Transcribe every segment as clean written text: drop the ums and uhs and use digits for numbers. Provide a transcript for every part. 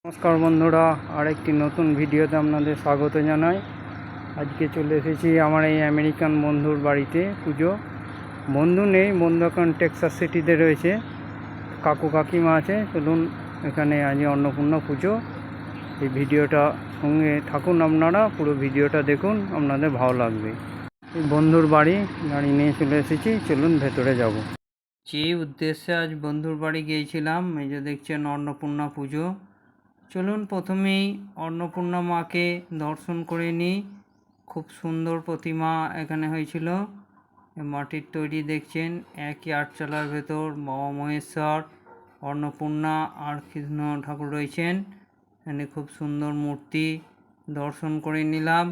নমস্কার বন্ধুরা, আরেকটি নতুন ভিডিওতে আপনাদের স্বাগত জানাই। আজকে চলে এসেছি আমার এই আমেরিকান বন্ধুর বাড়িতে। পুজো বন্ধু নেই, বন্ধু এখন টেক্সাস সিটিতে রয়েছে, কাকু কাকিমা আছে। চলুন, এখানে আজ অন্নপূর্ণা পুজো। এই ভিডিওটা সঙ্গে থাকুন, আপনারা পুরো ভিডিওটা দেখুন, আপনাদের ভালো লাগবে। এই বন্ধুর বাড়ি গাড়ি নিয়ে চলে এসেছি, চলুন ভেতরে যাব। যে উদ্দেশ্যে আজ বন্ধুর বাড়ি গিয়েছিলাম, এই যে দেখছেন অন্নপূর্ণা পুজো। চলুন প্রথমেই অন্নপূর্ণা মাকে দর্শন করে নিই। খুব সুন্দর প্রতিমা এখানে হয়েছিল, মাটির তৈরি। দেখছেন একই আটচালার ভেতর বাবা মহেশ্বর, অন্নপূর্ণা আর কৃষ্ণ ঠাকুর রয়েছেন। এখানে খুব সুন্দর মূর্তি দর্শন করে নিলাম।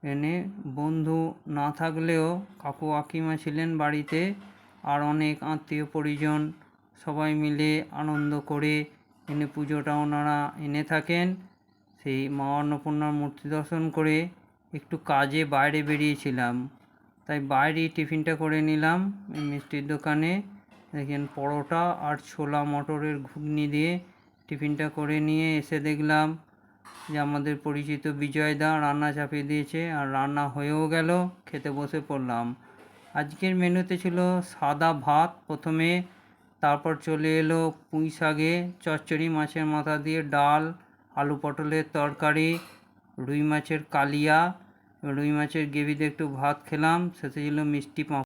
এনে বন্ধু না থাকলেও কাকু কাকিমা ছিলেন বাড়িতে, আর অনেক আত্মীয় পরিজন সবাই মিলে আনন্দ করে এনে পুজোটা ওনারা এনে থাকেন। সেই মা অন্নপূর্ণার মূর্তি দর্শন করে একটু কাজে বাইরে বেরিয়েছিলাম, তাই বাইরেই টিফিনটা করে নিলাম এই মিষ্টির দোকানে। দেখেন পরোটা আর ছোলা মটরের ঘুগনি দিয়ে টিফিনটা করে নিয়ে এসে দেখলাম যে আমাদের পরিচিত বিজয়দা রান্না চাপিয়ে দিয়েছে, আর রান্না হয়েও গেল। খেতে বসে পড়লাম। আজকের মেনুতে ছিল সাদা ভাত প্রথমে, তারপর চলে এলো পুঁই শাকে চচ্চড়ি, মাছের মাথা দিয়ে ডাল, আলু পটলের তরকারি, রুই মাছের কালিয়া, রুই মাছের গ্রেভিতে একটু ভাত খেলাম। শেষে ছিল মিষ্টি পাঁপড়।